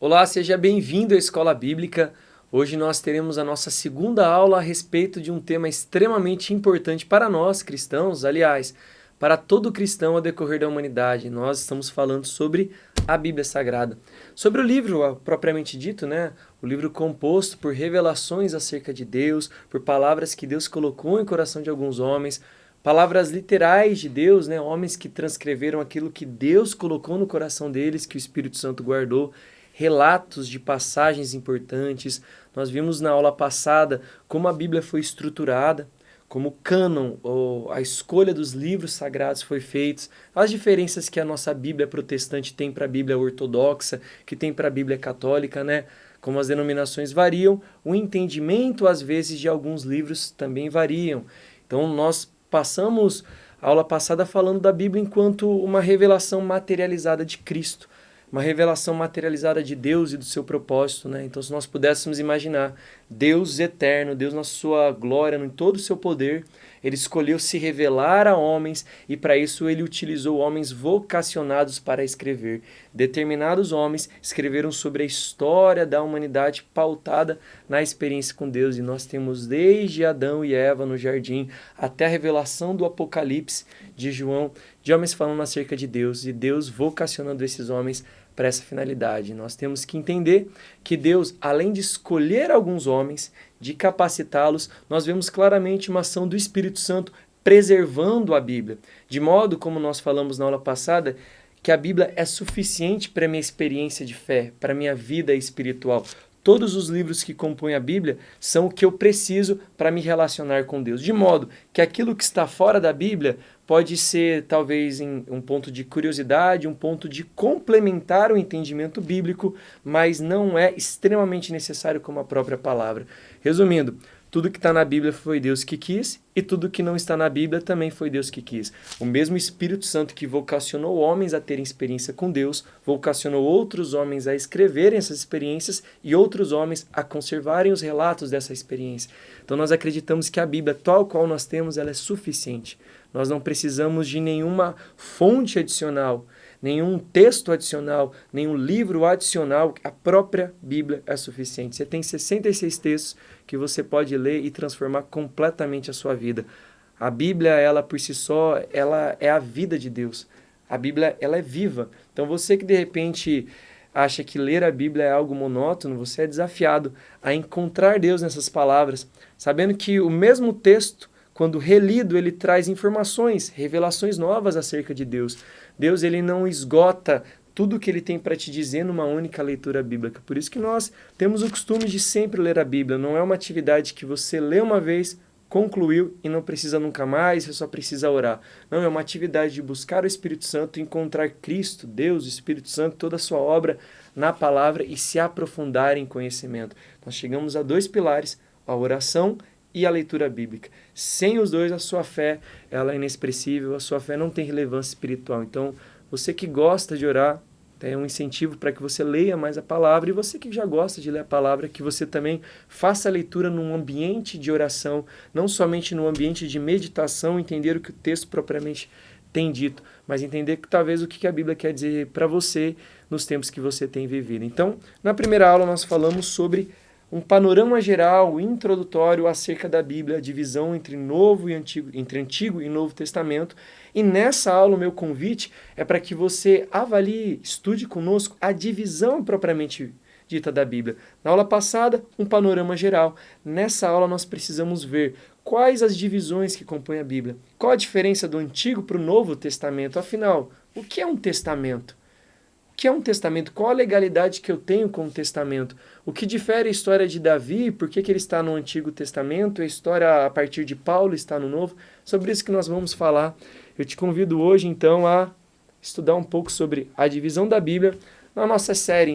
Olá, seja bem-vindo à Escola Bíblica. Hoje nós teremos a nossa segunda aula a respeito de um tema extremamente importante para nós cristãos, aliás, para todo cristão ao decorrer da humanidade. Nós estamos falando sobre a Bíblia Sagrada, sobre o livro propriamente dito, né? O livro composto por revelações acerca de Deus, por palavras que Deus colocou em coração de alguns homens, palavras literais de Deus, né? Homens que transcreveram aquilo que Deus colocou no coração deles, que o Espírito Santo guardou, relatos de passagens importantes. Nós vimos na aula passada como a Bíblia foi estruturada, como o cânon, ou a escolha dos livros sagrados foi feita, as diferenças que a nossa Bíblia protestante tem para a Bíblia ortodoxa, que tem para a Bíblia católica, né? Como as denominações variam, o entendimento às vezes de alguns livros também variam. Então nós passamos a aula passada falando da Bíblia enquanto uma revelação materializada de Cristo, uma revelação materializada de Deus e do seu propósito, né? Então, se nós pudéssemos imaginar Deus eterno, Deus na sua glória, em todo o seu poder, ele escolheu se revelar a homens e para isso ele utilizou homens vocacionados para escrever. Determinados homens escreveram sobre a história da humanidade pautada na experiência com Deus e nós temos desde Adão e Eva no jardim até a revelação do Apocalipse de João, de homens falando acerca de Deus e Deus vocacionando esses homens para essa finalidade. Nós temos que entender que Deus, além de escolher alguns homens, de capacitá-los, nós vemos claramente uma ação do Espírito Santo preservando a Bíblia. De modo, como nós falamos na aula passada, que a Bíblia é suficiente para a minha experiência de fé, para a minha vida espiritual. Todos os livros que compõem a Bíblia são o que eu preciso para me relacionar com Deus. De modo que aquilo que está fora da Bíblia pode ser talvez um ponto de curiosidade, um ponto de complementar o entendimento bíblico, mas não é extremamente necessário como a própria palavra. Resumindo, tudo que está na Bíblia foi Deus que quis e tudo que não está na Bíblia também foi Deus que quis. O mesmo Espírito Santo que vocacionou homens a terem experiência com Deus, vocacionou outros homens a escreverem essas experiências e outros homens a conservarem os relatos dessa experiência. Então nós acreditamos que a Bíblia, tal qual nós temos, ela é suficiente. Nós não precisamos de nenhuma fonte adicional, nenhum texto adicional, nenhum livro adicional. A própria Bíblia é suficiente. Você tem 66 textos que você pode ler e transformar completamente a sua vida. A Bíblia, ela por si só, ela é a vida de Deus. A Bíblia, ela é viva. Então você que de repente acha que ler a Bíblia é algo monótono, você é desafiado a encontrar Deus nessas palavras, sabendo que o mesmo texto, quando relido, ele traz informações, revelações novas acerca de Deus. Deus, ele não esgota tudo o que ele tem para te dizer numa única leitura bíblica. Por isso que nós temos o costume de sempre ler a Bíblia. Não é uma atividade que você lê uma vez, concluiu e não precisa nunca mais, você só precisa orar. Não, é uma atividade de buscar o Espírito Santo, encontrar Cristo, Deus, o Espírito Santo, toda a sua obra na palavra e se aprofundar em conhecimento. Nós chegamos a dois pilares, a oração e a leitura bíblica. Sem os dois, a sua fé ela é inexpressível, a sua fé não tem relevância espiritual. Então, você que gosta de orar, é um incentivo para que você leia mais a palavra, e você que já gosta de ler a palavra, que você também faça a leitura num ambiente de oração, não somente no ambiente de meditação, entender o que o texto propriamente tem dito, mas entender que talvez o que a Bíblia quer dizer para você nos tempos que você tem vivido. Então, na primeira aula nós falamos sobre um panorama geral, introdutório acerca da Bíblia, a divisão entre Antigo e Novo Testamento. E nessa aula o meu convite é para que você avalie, estude conosco a divisão propriamente dita da Bíblia. Na aula passada, um panorama geral. Nessa aula nós precisamos ver quais as divisões que compõem a Bíblia. Qual a diferença do Antigo para o Novo Testamento? Afinal, o que é um testamento? O que é um testamento? Qual a legalidade que eu tenho com o testamento? O que difere a história de Davi? Por que ele está no Antigo Testamento? A história a partir de Paulo está no Novo? Sobre isso que nós vamos falar. Eu te convido hoje, então, a estudar um pouco sobre a divisão da Bíblia na nossa série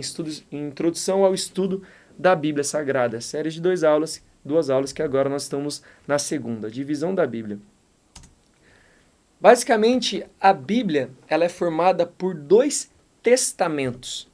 Introdução ao Estudo da Bíblia Sagrada. Série de duas aulas que agora nós estamos na segunda, divisão da Bíblia. Basicamente, a Bíblia ela é formada por dois testamentos,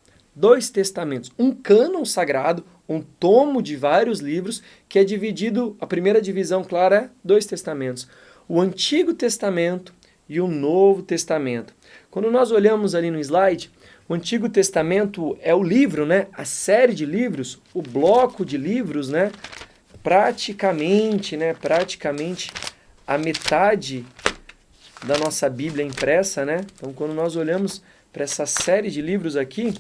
um cânon sagrado, um tomo de vários livros que é dividido, a primeira divisão clara é dois testamentos, o Antigo Testamento e o Novo Testamento. Quando nós olhamos ali no slide, o Antigo Testamento é o livro, né? A série de livros, o bloco de livros, né? Praticamente a metade da nossa Bíblia impressa, né? Então, quando nós olhamos para essa série de livros aqui,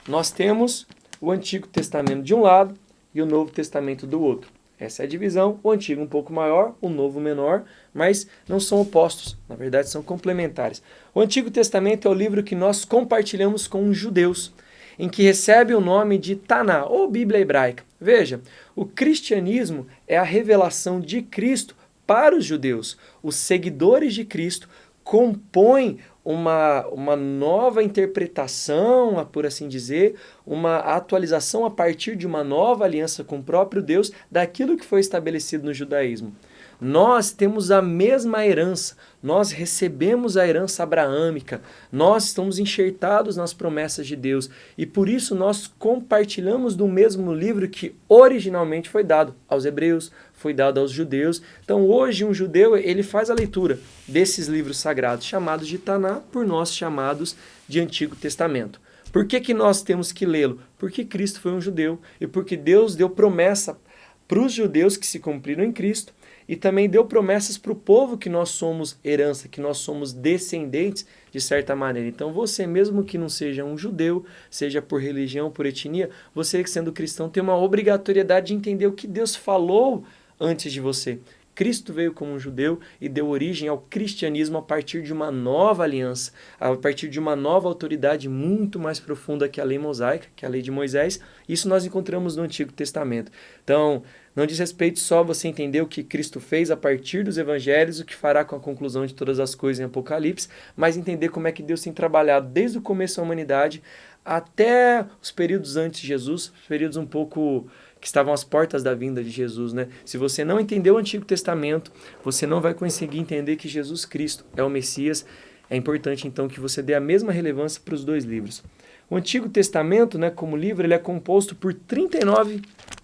nós temos o Antigo Testamento de um lado e o Novo Testamento do outro. Essa é a divisão, o Antigo um pouco maior, o Novo menor, mas não são opostos, na verdade são complementares. O Antigo Testamento é o livro que nós compartilhamos com os judeus, em que recebe o nome de Taná, ou Bíblia Hebraica. Veja, o cristianismo é a revelação de Cristo para os judeus. Os seguidores de Cristo compõem uma nova interpretação, por assim dizer, uma atualização a partir de uma nova aliança com o próprio Deus daquilo que foi estabelecido no judaísmo. Nós temos a mesma herança, nós recebemos a herança abraâmica, nós estamos enxertados nas promessas de Deus e por isso nós compartilhamos do mesmo livro que originalmente foi dado aos hebreus, foi dado aos judeus. Então hoje um judeu ele faz a leitura desses livros sagrados chamados de Taná, por nós chamados de Antigo Testamento. Por que nós temos que lê-lo? Porque Cristo foi um judeu e porque Deus deu promessa para os judeus que se cumpriram em Cristo e também deu promessas para o povo que nós somos herança, que nós somos descendentes de certa maneira. Então você, mesmo que não seja um judeu, seja por religião, por etnia, você que sendo cristão tem uma obrigatoriedade de entender o que Deus falou antes de você. Cristo veio como um judeu e deu origem ao cristianismo a partir de uma nova aliança, a partir de uma nova autoridade muito mais profunda que a lei mosaica, que é a lei de Moisés. Isso nós encontramos no Antigo Testamento. Então, não diz respeito só você entender o que Cristo fez a partir dos evangelhos, o que fará com a conclusão de todas as coisas em Apocalipse, mas entender como é que Deus tem trabalhado desde o começo da humanidade até os períodos antes de Jesus, períodos um pouco que estavam às portas da vinda de Jesus, né? Se você não entendeu o Antigo Testamento, você não vai conseguir entender que Jesus Cristo é o Messias. É importante, então, que você dê a mesma relevância para os dois livros. O Antigo Testamento, né, como livro, ele é composto por 39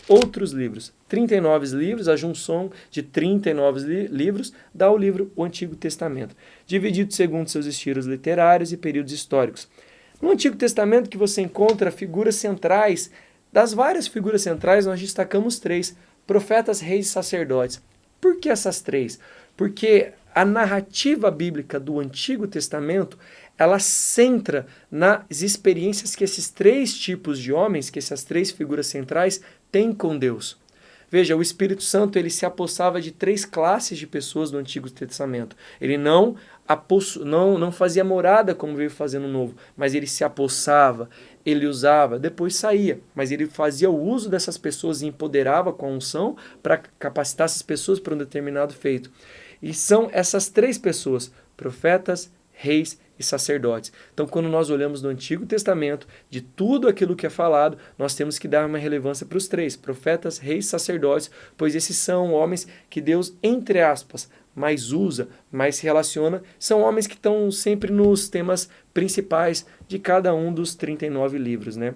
outros livros. 39 livros, a junção de 39 livros dá o livro O Antigo Testamento, dividido segundo seus estilos literários e períodos históricos. No Antigo Testamento que você encontra figuras centrais. Das várias figuras centrais, nós destacamos 3, profetas, reis e sacerdotes. Por que essas 3? Porque a narrativa bíblica do Antigo Testamento, ela centra nas experiências que esses 3 tipos de homens, que essas 3 figuras centrais, têm com Deus. Veja, o Espírito Santo ele se apossava de 3 classes de pessoas do Antigo Testamento. Ele não fazia morada como veio fazendo no Novo, mas ele se apossava, ele usava, depois saía, mas ele fazia o uso dessas pessoas e empoderava com a unção para capacitar essas pessoas para um determinado feito. E são essas 3 pessoas, profetas, reis e sacerdotes. Então, quando nós olhamos no Antigo Testamento, de tudo aquilo que é falado, nós temos que dar uma relevância para os 3, profetas, reis e sacerdotes, pois esses são homens que Deus, entre aspas, mais usa, mais se relaciona, são homens que estão sempre nos temas principais de cada um dos 39 livros, né?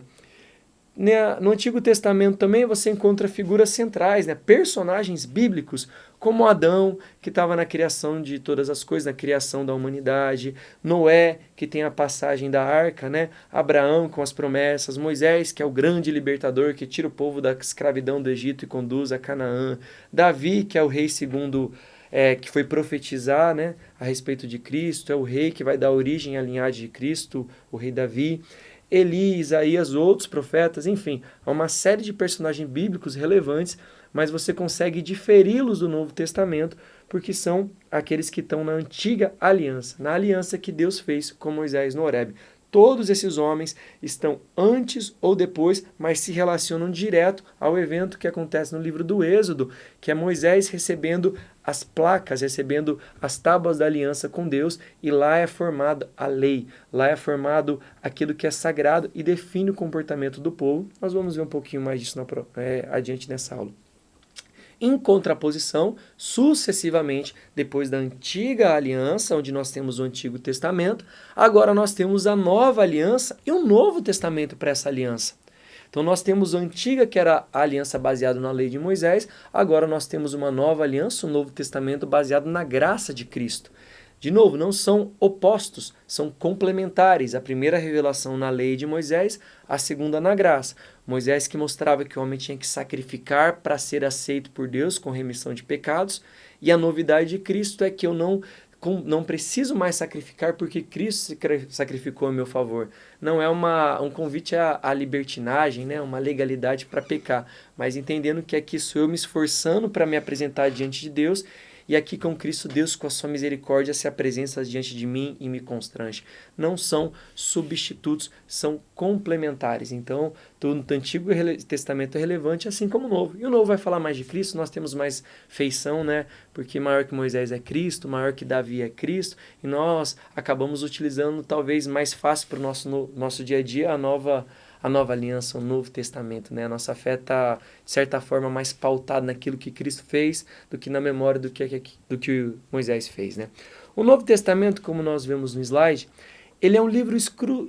No Antigo Testamento também você encontra figuras centrais, né? Personagens bíblicos, como Adão, que estava na criação de todas as coisas, na criação da humanidade, Noé, que tem a passagem da arca, né? Abraão com as promessas, Moisés, que é o grande libertador, que tira o povo da escravidão do Egito e conduz a Canaã, Davi, que é o rei segundo... que foi profetizar, né, a respeito de Cristo, é o rei que vai dar origem à linhagem de Cristo, o rei Davi, Eli, Isaías, outros profetas, enfim, há uma série de personagens bíblicos relevantes, mas você consegue diferi-los do Novo Testamento, porque são aqueles que estão na antiga aliança, na aliança que Deus fez com Moisés no Horebe. Todos esses homens estão antes ou depois, mas se relacionam direto ao evento que acontece no livro do Êxodo, que é Moisés recebendo as placas, recebendo as tábuas da aliança com Deus, e lá é formada a lei, lá é formado aquilo que é sagrado e define o comportamento do povo. Nós vamos ver um pouquinho mais disso adiante nessa aula. Em contraposição, sucessivamente, depois da antiga aliança, onde nós temos o Antigo Testamento, agora nós temos a nova aliança e um novo testamento para essa aliança. Então nós temos a antiga, que era a aliança baseada na lei de Moisés, agora nós temos uma nova aliança, um novo testamento baseado na graça de Cristo. De novo, não são opostos, são complementares. A primeira revelação na lei de Moisés, a segunda na graça. Moisés que mostrava que o homem tinha que sacrificar para ser aceito por Deus com remissão de pecados, e a novidade de Cristo é que eu não preciso mais sacrificar porque Cristo se sacrificou a meu favor. Não é um convite à libertinagem, né? Uma legalidade para pecar, mas entendendo que aqui sou eu me esforçando para me apresentar diante de Deus, e aqui com Cristo, Deus com a sua misericórdia se apresenta diante de mim e me constrange. Não são substitutos, são complementares. Então, todo o Antigo Testamento é relevante, assim como o Novo. E o Novo vai falar mais de Cristo, nós temos mais feição, né? Porque maior que Moisés é Cristo, maior que Davi é Cristo, e nós acabamos utilizando talvez mais fácil para o nosso dia a dia a nova aliança, o Novo Testamento, né? A nossa fé está, de certa forma, mais pautada naquilo que Cristo fez do que na memória do que Moisés fez, né? O Novo Testamento, como nós vemos no slide, ele é um livro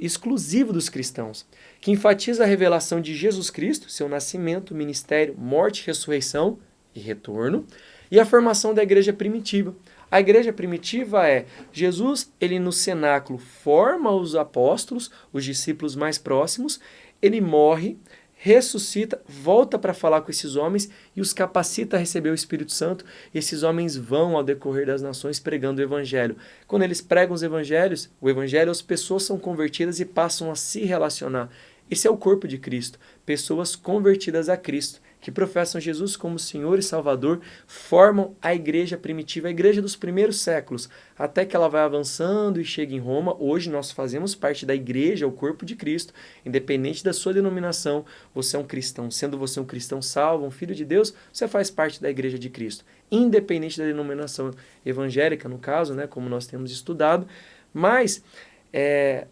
exclusivo dos cristãos, que enfatiza a revelação de Jesus Cristo, seu nascimento, ministério, morte, ressurreição e retorno, e a formação da igreja primitiva. A igreja primitiva é Jesus, ele no cenáculo forma os apóstolos, os discípulos mais próximos, ele morre, ressuscita, volta para falar com esses homens e os capacita a receber o Espírito Santo, e esses homens vão ao decorrer das nações pregando o Evangelho. Quando eles pregam o Evangelho, as pessoas são convertidas e passam a se relacionar. Esse é o corpo de Cristo, pessoas convertidas a Cristo, que professam Jesus como Senhor e Salvador, formam a igreja primitiva, a igreja dos primeiros séculos, até que ela vai avançando e chega em Roma. Hoje nós fazemos parte da igreja, o corpo de Cristo, independente da sua denominação. Você é um cristão, sendo você um cristão salvo, um filho de Deus, você faz parte da igreja de Cristo, independente da denominação evangélica, no caso, né, como nós temos estudado, mas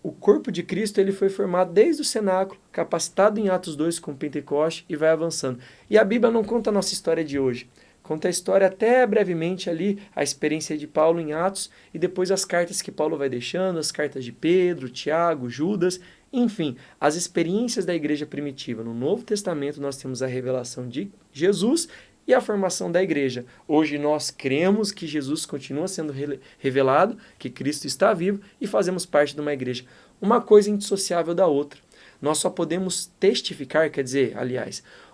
o corpo de Cristo ele foi formado desde o cenáculo, capacitado em Atos 2 com Pentecoste e vai avançando. E a Bíblia não conta a nossa história de hoje. Conta a história até brevemente ali, a experiência de Paulo em Atos e depois as cartas que Paulo vai deixando, as cartas de Pedro, Tiago, Judas, enfim, as experiências da igreja primitiva. No Novo Testamento nós temos a revelação de Jesus e a formação da igreja. Hoje nós cremos que Jesus continua sendo revelado, que Cristo está vivo e fazemos parte de uma igreja. Uma coisa indissociável da outra. Nós só podemos testificar,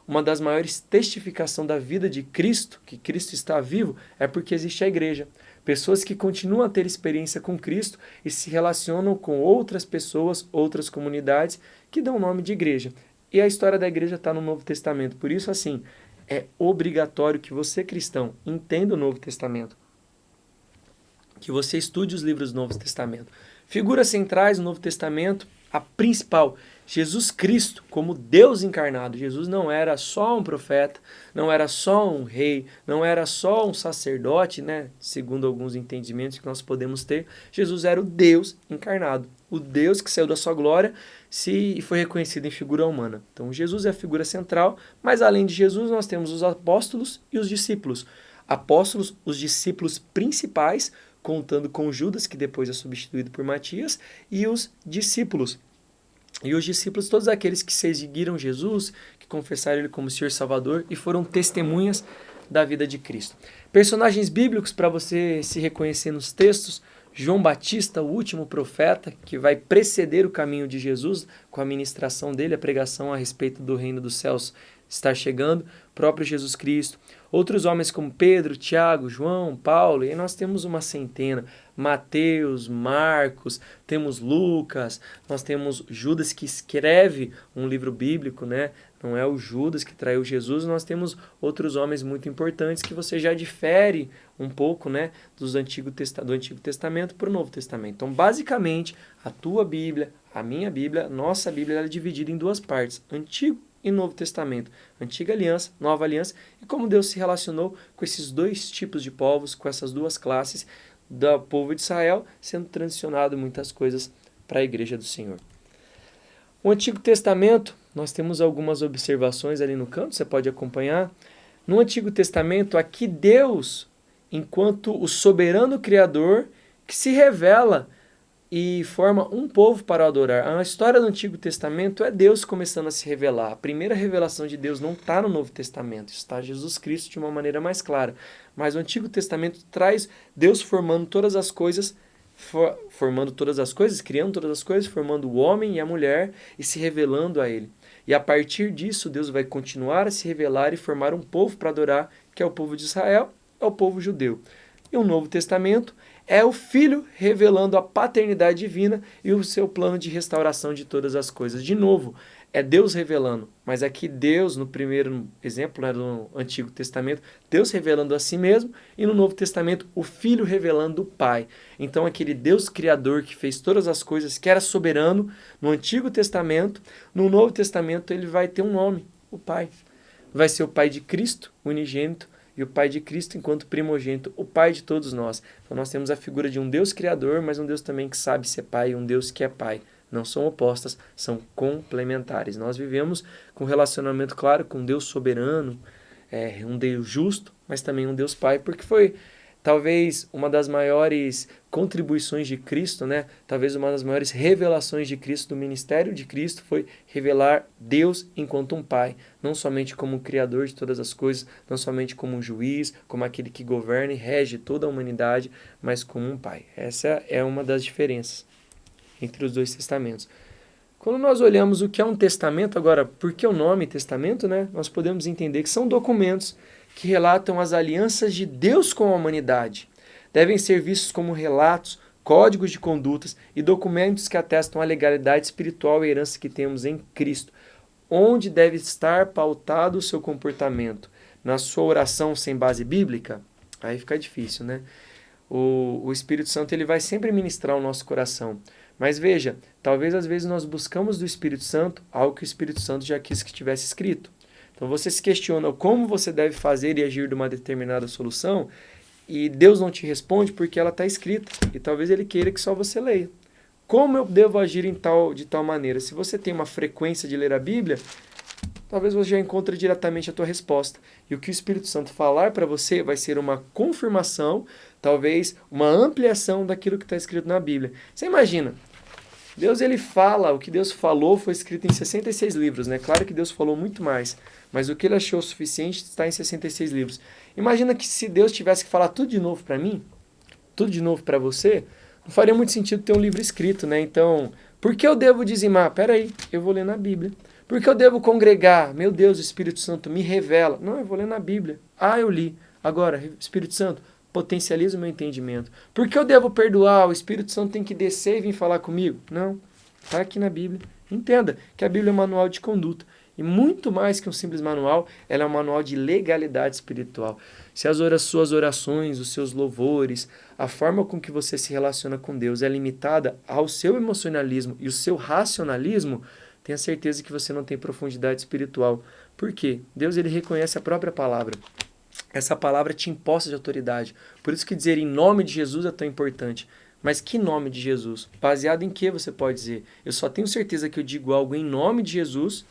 uma das maiores testificações da vida de Cristo, que Cristo está vivo, é porque existe a igreja. Pessoas que continuam a ter experiência com Cristo e se relacionam com outras pessoas, outras comunidades, que dão o nome de igreja. E a história da igreja está no Novo Testamento. Por isso, assim, é obrigatório que você, cristão, entenda o Novo Testamento, que você estude os livros do Novo Testamento. Figuras centrais no Novo Testamento, a principal, Jesus Cristo como Deus encarnado. Jesus não era só um profeta, não era só um rei, não era só um sacerdote, né? Segundo alguns entendimentos que nós podemos ter, Jesus era o Deus encarnado, o Deus que saiu da sua glória e foi reconhecido em figura humana. Então Jesus é a figura central, mas além de Jesus nós temos os apóstolos e os discípulos. Apóstolos, os discípulos principais, contando com Judas, que depois é substituído por Matias, e os discípulos. E os discípulos, todos aqueles que seguiram Jesus, que confessaram Ele como Senhor e Salvador e foram testemunhas da vida de Cristo. Personagens bíblicos para você se reconhecer nos textos: João Batista, o último profeta, que vai preceder o caminho de Jesus com a ministração dele, a pregação a respeito do reino dos céus estar chegando, próprio Jesus Cristo. Outros homens como Pedro, Tiago, João, Paulo, e aí nós temos uma centena. Mateus, Marcos, temos Lucas, nós temos Judas que escreve um livro bíblico, né? Não é o Judas que traiu Jesus, nós temos outros homens muito importantes que você já difere um pouco, né, do Antigo Testamento para o Novo Testamento. Então, basicamente, a tua Bíblia, a minha Bíblia, nossa Bíblia, ela é dividida em duas partes, Antigo e Novo Testamento. Antiga Aliança, Nova Aliança, e como Deus se relacionou com esses dois tipos de povos, com essas duas classes do povo de Israel, sendo transicionado muitas coisas para a Igreja do Senhor. O Antigo Testamento, nós temos algumas observações ali no canto, você pode acompanhar. No Antigo Testamento, aqui Deus, enquanto o soberano Criador, que se revela e forma um povo para o adorar. A história do Antigo Testamento é Deus começando a se revelar. A primeira revelação de Deus não está no Novo Testamento, está Jesus Cristo de uma maneira mais clara. Mas o Antigo Testamento traz Deus formando todas as coisas, criando todas as coisas, formando o homem e a mulher e se revelando a ele. E a partir disso, Deus vai continuar a se revelar e formar um povo para adorar, que é o povo de Israel, é o povo judeu. E o Novo Testamento é o Filho revelando a paternidade divina e o seu plano de restauração de todas as coisas. De novo, é Deus revelando, mas aqui Deus, no primeiro exemplo, né, no Antigo Testamento, Deus revelando a si mesmo, e no Novo Testamento, o Filho revelando o Pai. Então, aquele Deus Criador que fez todas as coisas, que era soberano no Antigo Testamento, no Novo Testamento ele vai ter um nome, o Pai. Vai ser o Pai de Cristo, unigênito, e o Pai de Cristo enquanto primogênito, o Pai de todos nós. Então nós temos a figura de um Deus criador, mas um Deus também que sabe ser Pai, e um Deus que é Pai. Não são opostas, são complementares. Nós vivemos com um relacionamento claro com um Deus soberano, um Deus justo, mas também um Deus Pai, porque foi talvez uma das maiores contribuições de Cristo, né? Talvez uma das maiores revelações de Cristo, do ministério de Cristo, foi revelar Deus enquanto um Pai, não somente como um Criador de todas as coisas, não somente como um juiz, como aquele que governa e rege toda a humanidade, mas como um Pai. Essa é uma das diferenças entre os dois testamentos. Quando nós olhamos o que é um testamento, agora, por que o nome testamento, né? Nós podemos entender que são documentos que relatam as alianças de Deus com a humanidade. Devem ser vistos como relatos, códigos de condutas e documentos que atestam a legalidade espiritual e a herança que temos em Cristo. Onde deve estar pautado o seu comportamento? Na sua oração sem base bíblica? Aí fica difícil, né? O Espírito Santo ele vai sempre ministrar o nosso coração. Mas veja, talvez às vezes nós buscamos do Espírito Santo algo que o Espírito Santo já quis que tivesse escrito. Então você se questiona como você deve fazer e agir de uma determinada solução e Deus não te responde porque ela está escrita e talvez Ele queira que só você leia. Como eu devo agir de tal maneira? Se você tem uma frequência de ler a Bíblia, talvez você já encontre diretamente a tua resposta. E o que o Espírito Santo falar para você vai ser uma confirmação, talvez uma ampliação daquilo que está escrito na Bíblia. Você imagina, Deus ele fala, o que Deus falou foi escrito em 66 livros, né? Claro que Deus falou muito mais, mas o que ele achou suficiente está em 66 livros. Imagina que se Deus tivesse que falar tudo de novo para mim, tudo de novo para você, não faria muito sentido ter um livro escrito, né? Então, por que eu devo dizimar? Peraí, eu vou ler na Bíblia. Por que eu devo congregar? Meu Deus, o Espírito Santo me revela. Não, eu vou ler na Bíblia. Ah, eu li. Agora, Espírito Santo, potencializa o meu entendimento. Por que eu devo perdoar? O Espírito Santo tem que descer e vir falar comigo? Não, está aqui na Bíblia. Entenda que a Bíblia é um manual de conduta. E muito mais que um simples manual, ela é um manual de legalidade espiritual. Se as suas orações, os seus louvores, a forma com que você se relaciona com Deus é limitada ao seu emocionalismo e o seu racionalismo, tenha certeza que você não tem profundidade espiritual. Por quê? Deus ele reconhece a própria palavra. Essa palavra te imposta de autoridade. Por isso que dizer em nome de Jesus é tão importante. Mas que nome de Jesus? Baseado em que você pode dizer? Eu só tenho certeza que eu digo algo em nome de Jesus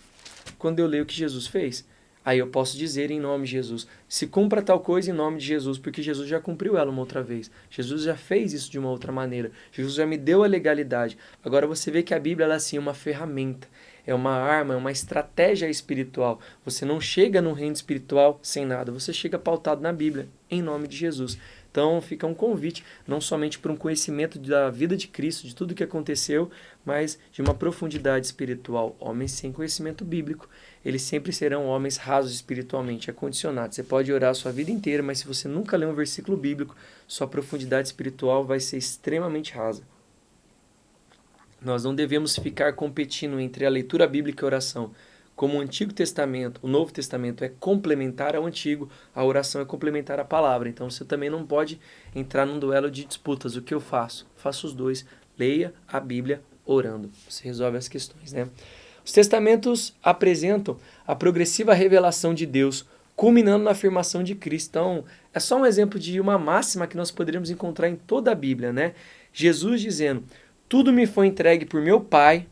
quando eu leio o que Jesus fez. Aí eu posso dizer em nome de Jesus. Se cumpra tal coisa em nome de Jesus, porque Jesus já cumpriu ela uma outra vez. Jesus já fez isso de uma outra maneira. Jesus já me deu a legalidade. Agora você vê que a Bíblia ela, assim, é uma ferramenta. É uma arma, é uma estratégia espiritual. Você não chega no reino espiritual sem nada. Você chega pautado na Bíblia, em nome de Jesus. Então fica um convite, não somente para um conhecimento da vida de Cristo, de tudo o que aconteceu, mas de uma profundidade espiritual. Homens sem conhecimento bíblico, eles sempre serão homens rasos espiritualmente, é condicionado. Você pode orar a sua vida inteira, mas se você nunca ler um versículo bíblico, sua profundidade espiritual vai ser extremamente rasa. Nós não devemos ficar competindo entre a leitura bíblica e a oração. Como o Antigo Testamento, o Novo Testamento é complementar ao Antigo, a oração é complementar à palavra. Então você também não pode entrar num duelo de disputas. O que eu faço? Faço os dois. Leia a Bíblia orando. Você resolve as questões, né? Os testamentos apresentam a progressiva revelação de Deus, culminando na afirmação de Cristo. Então, é só um exemplo de uma máxima que nós poderíamos encontrar em toda a Bíblia, né? Jesus dizendo, tudo me foi entregue por meu Pai.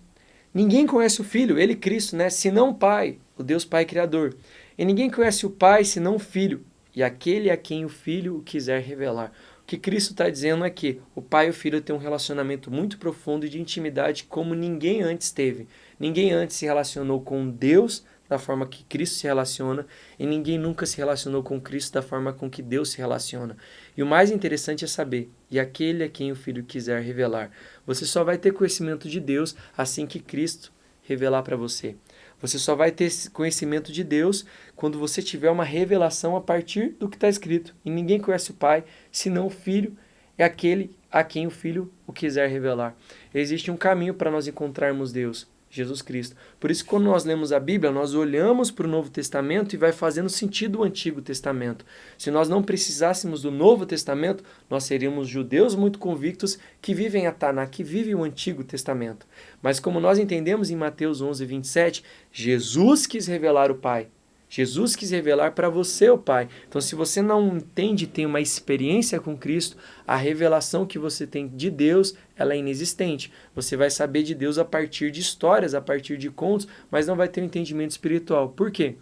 Ninguém conhece o Filho, ele Cristo, né? Senão o Pai, o Deus Pai Criador. E ninguém conhece o Pai senão o Filho, e aquele a quem o Filho o quiser revelar. O que Cristo está dizendo é que o pai e o filho têm um relacionamento muito profundo e de intimidade como ninguém antes teve. Ninguém antes se relacionou com Deus da forma que Cristo se relaciona e ninguém nunca se relacionou com Cristo da forma com que Deus se relaciona. E o mais interessante é saber, e aquele a quem o filho quiser revelar. Você só vai ter conhecimento de Deus assim que Cristo revelar para você. Você só vai ter conhecimento de Deus quando você tiver uma revelação a partir do que está escrito. E ninguém conhece o Pai, senão o Filho é aquele a quem o Filho o quiser revelar. Existe um caminho para nós encontrarmos Deus, Jesus Cristo. Por isso, quando nós lemos a Bíblia, nós olhamos para o Novo Testamento e vai fazendo sentido o Antigo Testamento. Se nós não precisássemos do Novo Testamento, nós seríamos judeus muito convictos que vivem a Taná, que vivem o Antigo Testamento. Mas como nós entendemos em Mateus 11, 27, Jesus quis revelar o Pai. Jesus quis revelar para você o Pai. Então, se você não entende, tem uma experiência com Cristo, a revelação que você tem de Deus, ela é inexistente. Você vai saber de Deus a partir de histórias, a partir de contos, mas não vai ter um entendimento espiritual. Por quê?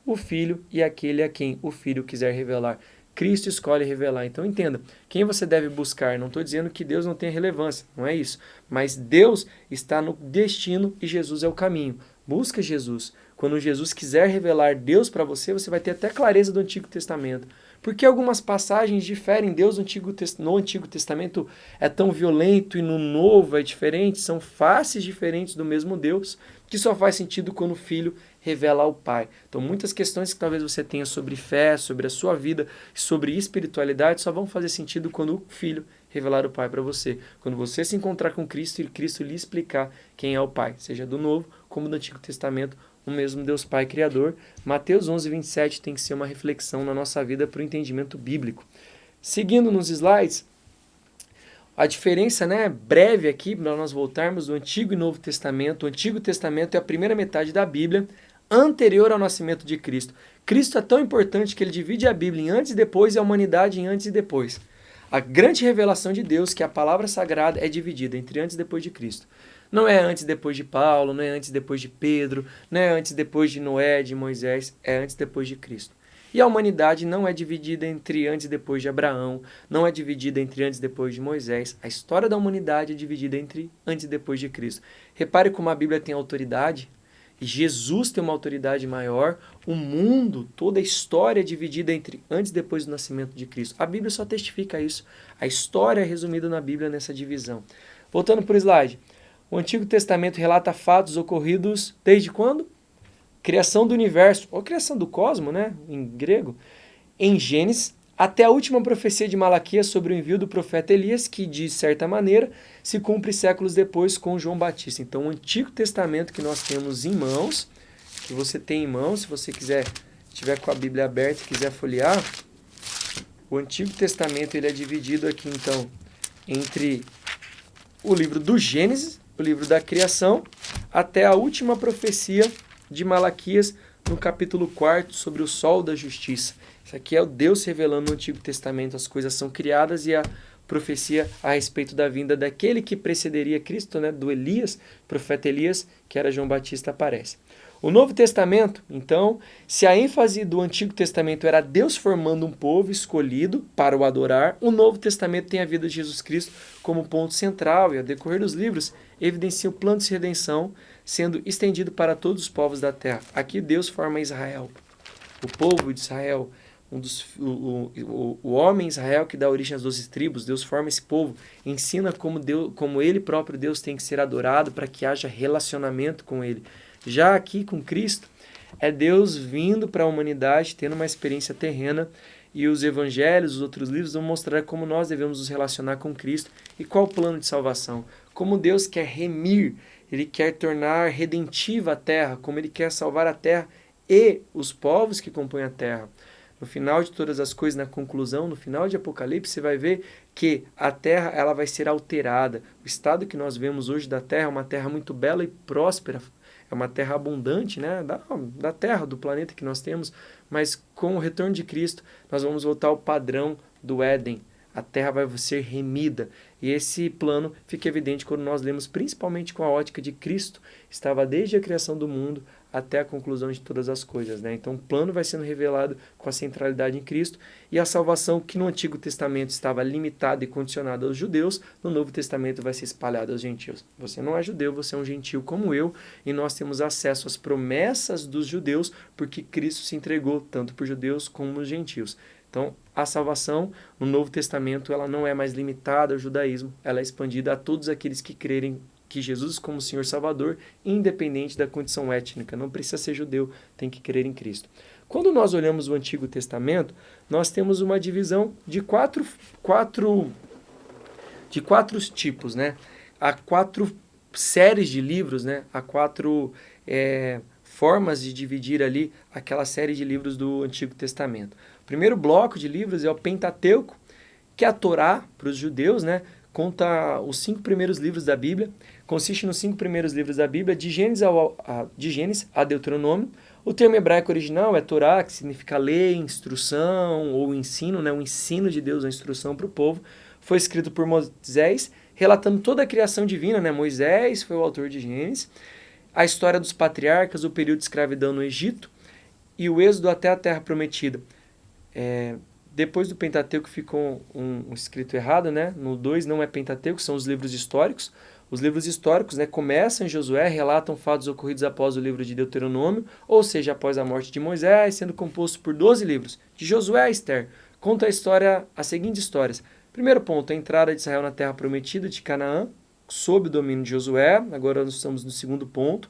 O Filho e aquele a quem o Filho quiser revelar. Cristo escolhe revelar. Então entenda, quem você deve buscar? Não estou dizendo que Deus não tem relevância, não é isso. Mas Deus está no destino e Jesus é o caminho. Busca Jesus. Quando Jesus quiser revelar Deus para você, você vai ter até clareza do Antigo Testamento. Porque algumas passagens diferem. Deus no Antigo Testamento é tão violento e no Novo é diferente. São faces diferentes do mesmo Deus, que só faz sentido quando o Filho revela ao Pai. Então muitas questões que talvez você tenha sobre fé, sobre a sua vida, sobre espiritualidade, só vão fazer sentido quando o Filho revelar o Pai para você. Quando você se encontrar com Cristo e Cristo lhe explicar quem é o Pai, seja do Novo como do Antigo Testamento, o mesmo Deus Pai Criador. Mateus 11, 27 tem que ser uma reflexão na nossa vida para o entendimento bíblico. Seguindo nos slides, a diferença, breve aqui, para nós voltarmos do Antigo e Novo Testamento. O Antigo Testamento é a primeira metade da Bíblia, anterior ao nascimento de Cristo. Cristo é tão importante que ele divide a Bíblia em antes e depois e a humanidade em antes e depois. A grande revelação de Deus, que é a palavra sagrada, é dividida entre antes e depois de Cristo. Não é antes e depois de Paulo, não é antes e depois de Pedro, não é antes e depois de Noé, de Moisés, é antes e depois de Cristo. E a humanidade não é dividida entre antes e depois de Abraão, não é dividida entre antes e depois de Moisés. A história da humanidade é dividida entre antes e depois de Cristo. Repare como a Bíblia tem autoridade, e Jesus tem uma autoridade maior, o mundo, toda a história é dividida entre antes e depois do nascimento de Cristo. A Bíblia só testifica isso. A história é resumida na Bíblia nessa divisão. Voltando para o slide. O Antigo Testamento relata fatos ocorridos desde quando? Criação do universo, ou criação do cosmos, em grego, em Gênesis, até a última profecia de Malaquias sobre o envio do profeta Elias, que, de certa maneira, se cumpre séculos depois com João Batista. Então, o Antigo Testamento que nós temos em mãos, que você tem em mãos, se você estiver com a Bíblia aberta e quiser folhear, o Antigo Testamento ele é dividido aqui, então, entre o livro do Gênesis, o livro da criação, até a última profecia de Malaquias, no capítulo 4, sobre o sol da justiça. Isso aqui é o Deus revelando no Antigo Testamento, as coisas são criadas e a profecia a respeito da vinda daquele que precederia Cristo, do Elias, profeta Elias, que era João Batista, aparece. O Novo Testamento, então, se a ênfase do Antigo Testamento era Deus formando um povo escolhido para o adorar, o Novo Testamento tem a vida de Jesus Cristo como ponto central e, ao decorrer dos livros, evidencia o plano de redenção sendo estendido para todos os povos da terra. Aqui Deus forma Israel, o povo de Israel, o homem Israel que dá origem às 12 tribos. Deus forma esse povo, ensina como ele próprio Deus tem que ser adorado para que haja relacionamento com ele. Já aqui com Cristo, é Deus vindo para a humanidade, tendo uma experiência terrena, e os evangelhos, os outros livros vão mostrar como nós devemos nos relacionar com Cristo e qual o plano de salvação. Como Deus quer remir, Ele quer tornar redentiva a terra, como Ele quer salvar a terra e os povos que compõem a terra. No final de todas as coisas, na conclusão, no final de Apocalipse, você vai ver que a terra ela vai ser alterada. O estado que nós vemos hoje da terra é uma terra muito bela e próspera. É uma terra abundante, da terra, do planeta que nós temos, mas com o retorno de Cristo, nós vamos voltar ao padrão do Éden. A terra vai ser remida. E esse plano fica evidente quando nós lemos, principalmente com a ótica de Cristo, estava desde a criação do mundo até a conclusão de todas as coisas, né? Então o plano vai sendo revelado com a centralidade em Cristo, e a salvação que no Antigo Testamento estava limitada e condicionada aos judeus, no Novo Testamento vai ser espalhada aos gentios. Você não é judeu, você é um gentio como eu, e nós temos acesso às promessas dos judeus, porque Cristo se entregou tanto para os judeus como os gentios. Então, a salvação no Novo Testamento ela não é mais limitada ao judaísmo, ela é expandida a todos aqueles que crerem que Jesus como Senhor Salvador, independente da condição étnica. Não precisa ser judeu, tem que crer em Cristo. Quando nós olhamos o Antigo Testamento, nós temos uma divisão de quatro tipos, né? Há 4 séries de livros, né? Há 4 formas de dividir ali aquela série de livros do Antigo Testamento. O primeiro bloco de livros é o Pentateuco, que é a Torá para os judeus, né? Conta os 5 primeiros livros da Bíblia, consiste nos 5 primeiros livros da Bíblia, de Gênesis a Deuteronômio. O termo hebraico original é Torá, que significa lei, instrução ou ensino, né? O ensino de Deus, a instrução para o povo. Foi escrito por Moisés, relatando toda a criação divina, né? Moisés foi o autor de Gênesis. A história dos patriarcas, o período de escravidão no Egito e o êxodo até a Terra Prometida. Depois do Pentateuco ficou um escrito errado, né? No 2 não é Pentateuco, são os livros históricos. Os livros históricos, né, começam em Josué, relatam fatos ocorridos após o livro de Deuteronômio, ou seja, após a morte de Moisés, sendo composto por 12 livros. De Josué a Ester, conta a história, as seguintes histórias. Primeiro ponto, a entrada de Israel na Terra Prometida de Canaã, sob o domínio de Josué. Agora nós estamos no segundo ponto.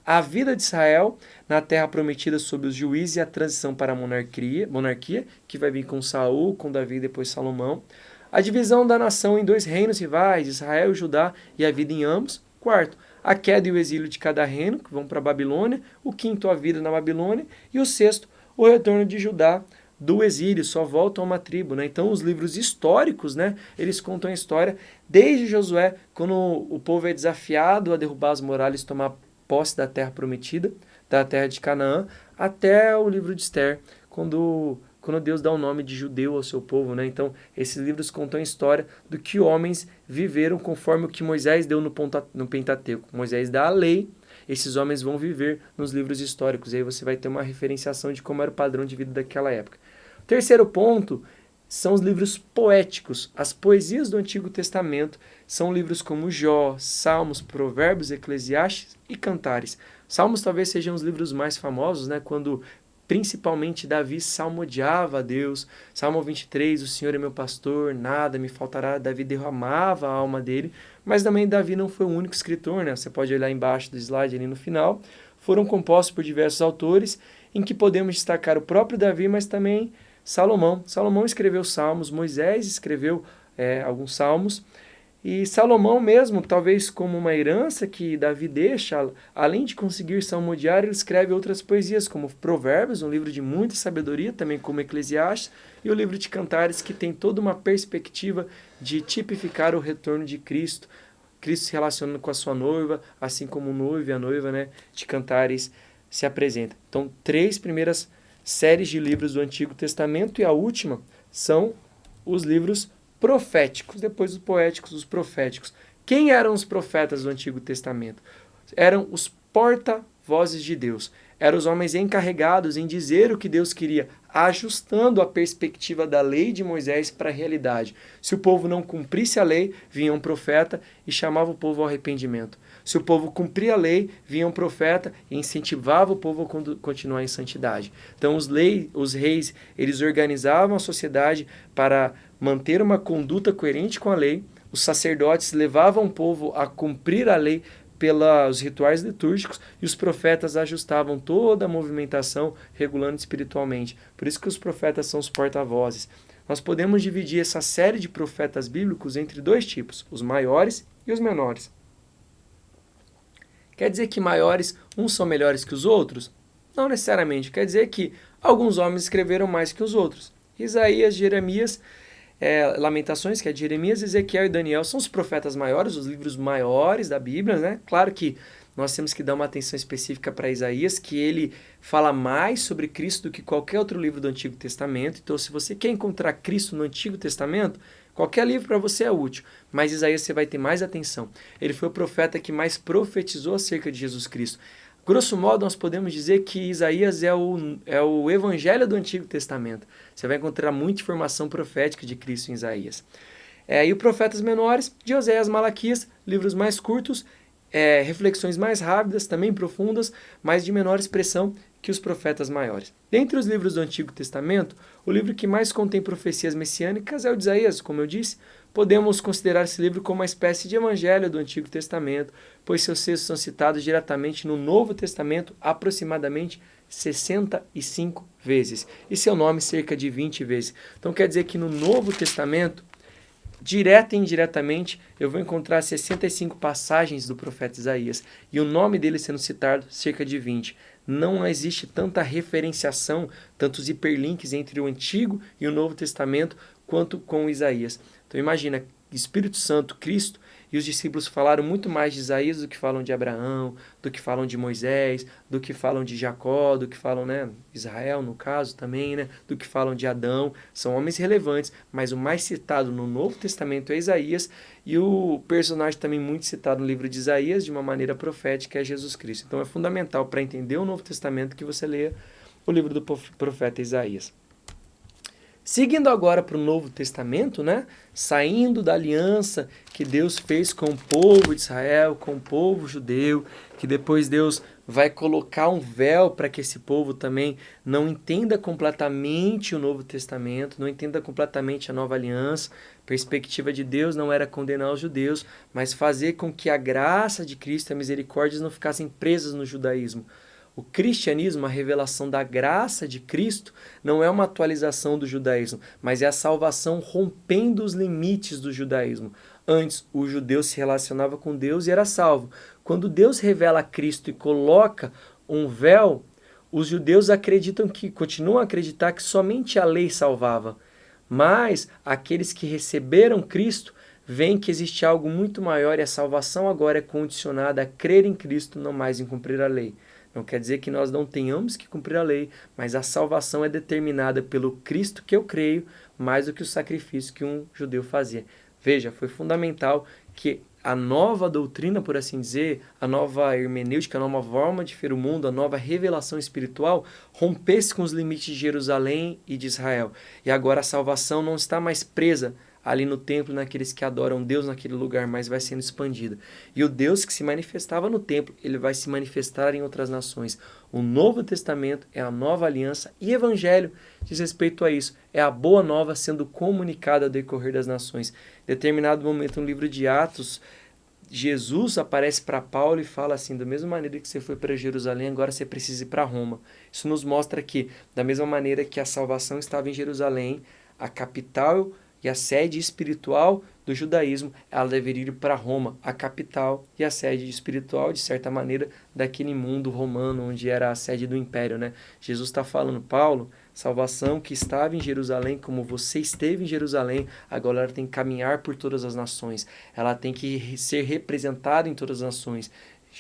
A vida de Israel na Terra Prometida sob os juízes e a transição para a monarquia, que vai vir com Saul, com Davi e depois Salomão. A divisão da nação em 2 reinos rivais, Israel e Judá, e a vida em ambos. Quarto, a queda e o exílio de cada reino, que vão para a Babilônia. O quinto, a vida na Babilônia. E o sexto, o retorno de Judá do exílio, só voltam a uma tribo, né? Então os livros históricos, né, eles contam a história desde Josué, quando o povo é desafiado a derrubar as muralhas e tomar posse da terra prometida, da terra de Canaã, até o livro de Ester, quando Deus dá o nome de judeu ao seu povo, né? Então, esses livros contam a história do que homens viveram conforme o que Moisés deu no Pentateuco. Moisés dá a lei, esses homens vão viver nos livros históricos. E aí você vai ter uma referenciação de como era o padrão de vida daquela época. O terceiro ponto são os livros poéticos. As poesias do Antigo Testamento são livros como Jó, Salmos, Provérbios, Eclesiastes e Cantares. Salmos talvez sejam os livros mais famosos, né? Quando principalmente Davi salmodiava a Deus. Salmo 23, o Senhor é meu pastor, nada me faltará. Davi derramava a alma dele, mas também Davi não foi o único escritor, né? Você pode olhar embaixo do slide ali no final. Foram compostos por diversos autores, em que podemos destacar o próprio Davi, mas também Salomão. Salomão escreveu salmos, Moisés escreveu alguns salmos, e Salomão mesmo, talvez como uma herança que Davi deixa, além de conseguir salmodiar, ele escreve outras poesias, como Provérbios, um livro de muita sabedoria, também como Eclesiastes, e o livro de Cantares, que tem toda uma perspectiva de tipificar o retorno de Cristo, Cristo se relacionando com a sua noiva, assim como o noivo e a noiva, né, de Cantares se apresenta. Então, 3 primeiras séries de livros do Antigo Testamento, e a última são os livros proféticos, depois os poéticos, os proféticos. Quem eram os profetas do Antigo Testamento? Eram os porta-vozes de Deus. Eram os homens encarregados em dizer o que Deus queria, ajustando a perspectiva da lei de Moisés para a realidade. Se o povo não cumprisse a lei, vinha um profeta e chamava o povo ao arrependimento. Se o povo cumpria a lei, vinha um profeta e incentivava o povo a continuar em santidade. Então os reis, eles organizavam a sociedade para manter uma conduta coerente com a lei. Os sacerdotes levavam o povo a cumprir a lei pelos rituais litúrgicos, e os profetas ajustavam toda a movimentação, regulando espiritualmente. Por isso que os profetas são os porta-vozes. Nós podemos dividir essa série de profetas bíblicos entre 2 tipos, os maiores e os menores. Quer dizer que maiores, uns são melhores que os outros? Não necessariamente. Quer dizer que alguns homens escreveram mais que os outros. Isaías, Jeremias, Lamentações, que é de Jeremias, Ezequiel e Daniel, são os profetas maiores, os livros maiores da Bíblia, né? Claro que nós temos que dar uma atenção específica para Isaías, que ele fala mais sobre Cristo do que qualquer outro livro do Antigo Testamento. Então, se você quer encontrar Cristo no Antigo Testamento, qualquer livro para você é útil, mas Isaías você vai ter mais atenção. Ele foi o profeta que mais profetizou acerca de Jesus Cristo. Grosso modo, nós podemos dizer que Isaías é o evangelho do Antigo Testamento. Você vai encontrar muita informação profética de Cristo em Isaías. E os profetas menores, de Oséias, Malaquias, livros mais curtos, reflexões mais rápidas, também profundas, mas de menor expressão que os profetas maiores. Dentre os livros do Antigo Testamento, o livro que mais contém profecias messiânicas é o de Isaías, como eu disse. Podemos considerar esse livro como uma espécie de evangelho do Antigo Testamento, pois seus textos são citados diretamente no Novo Testamento aproximadamente 65 vezes, e seu nome cerca de 20 vezes. Então quer dizer que no Novo Testamento, direta e indiretamente, eu vou encontrar 65 passagens do profeta Isaías, e o nome dele sendo citado cerca de 20. Não existe tanta referenciação, tantos hiperlinks entre o Antigo e o Novo Testamento, quanto com Isaías. Então imagina, Espírito Santo, Cristo, e os discípulos falaram muito mais de Isaías do que falam de Abraão, do que falam de Moisés, do que falam de Jacó, do que falam, Israel no caso também, do que falam de Adão. São homens relevantes, mas o mais citado no Novo Testamento é Isaías, e o personagem também muito citado no livro de Isaías, de uma maneira profética, é Jesus Cristo. Então é fundamental para entender o Novo Testamento que você leia o livro do profeta Isaías. Seguindo agora para o Novo Testamento, saindo da aliança que Deus fez com o povo de Israel, com o povo judeu, que depois Deus vai colocar um véu para que esse povo também não entenda completamente o Novo Testamento, não entenda completamente a nova aliança. A perspectiva de Deus não era condenar os judeus, mas fazer com que a graça de Cristo e a misericórdia não ficassem presas no judaísmo. O cristianismo, a revelação da graça de Cristo, não é uma atualização do judaísmo, mas é a salvação rompendo os limites do judaísmo. Antes, o judeu se relacionava com Deus e era salvo. Quando Deus revela Cristo e coloca um véu, os judeus continuam a acreditar que somente a lei salvava. Mas aqueles que receberam Cristo veem que existe algo muito maior e a salvação agora é condicionada a crer em Cristo, não mais em cumprir a lei. Não quer dizer que nós não tenhamos que cumprir a lei, mas a salvação é determinada pelo Cristo que eu creio, mais do que o sacrifício que um judeu fazia. Veja, foi fundamental que a nova doutrina, por assim dizer, a nova hermenêutica, a nova forma de ver o mundo, a nova revelação espiritual, rompesse com os limites de Jerusalém e de Israel. E agora a salvação não está mais presa ali no templo, naqueles que adoram Deus naquele lugar, mas vai sendo expandida. E o Deus que se manifestava no templo, ele vai se manifestar em outras nações. O Novo Testamento é a nova aliança e evangelho diz respeito a isso. É a boa nova sendo comunicada ao decorrer das nações. Em determinado momento no livro de Atos, Jesus aparece para Paulo e fala assim, da mesma maneira que você foi para Jerusalém, agora você precisa ir para Roma. Isso nos mostra que, da mesma maneira que a salvação estava em Jerusalém, a capital e a sede espiritual do judaísmo, ela deveria ir para Roma, a capital e a sede espiritual, de certa maneira, daquele mundo romano, onde era a sede do império. Jesus está falando, Paulo, salvação que estava em Jerusalém, como você esteve em Jerusalém, agora ela tem que caminhar por todas as nações, ela tem que ser representada em todas as nações.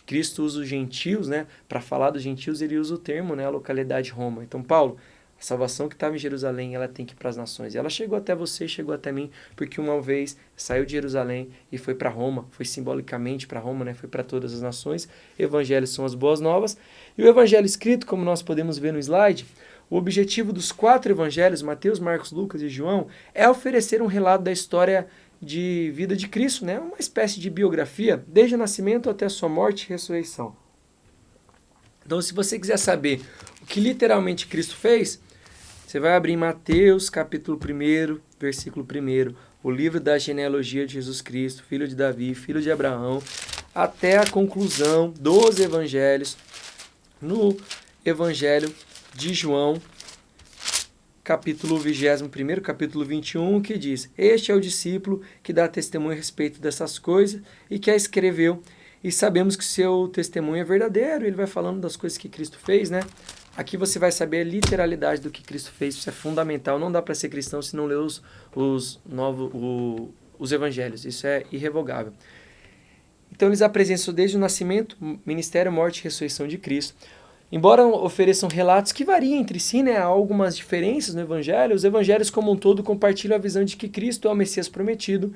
Cristo usa os gentios, para falar dos gentios, ele usa o termo, a localidade Roma. Então, Paulo, a salvação que estava em Jerusalém, ela tem que ir para as nações. E ela chegou até você, chegou até mim, porque uma vez saiu de Jerusalém e foi para Roma, foi simbolicamente para Roma, foi para todas as nações. Evangelhos são as boas novas. E o evangelho escrito, como nós podemos ver no slide, o objetivo dos 4 evangelhos, Mateus, Marcos, Lucas e João, é oferecer um relato da história de vida de Cristo, uma espécie de biografia, desde o nascimento até a sua morte e ressurreição. Então, se você quiser saber o que literalmente Cristo fez, você vai abrir Mateus, capítulo 1, versículo 1, o livro da genealogia de Jesus Cristo, filho de Davi, filho de Abraão, até a conclusão dos evangelhos, no evangelho de João, capítulo 21, capítulo 21, que diz, este é o discípulo que dá testemunho a respeito dessas coisas e que a escreveu, e sabemos que seu testemunho é verdadeiro. Ele vai falando das coisas que Cristo fez, Aqui você vai saber a literalidade do que Cristo fez, isso é fundamental. Não dá para ser cristão se não ler os evangelhos, isso é irrevogável. Então eles apresentam desde o nascimento, ministério, morte e ressurreição de Cristo. Embora ofereçam relatos que variam entre si, há algumas diferenças no evangelho, os evangelhos como um todo compartilham a visão de que Cristo é o Messias prometido,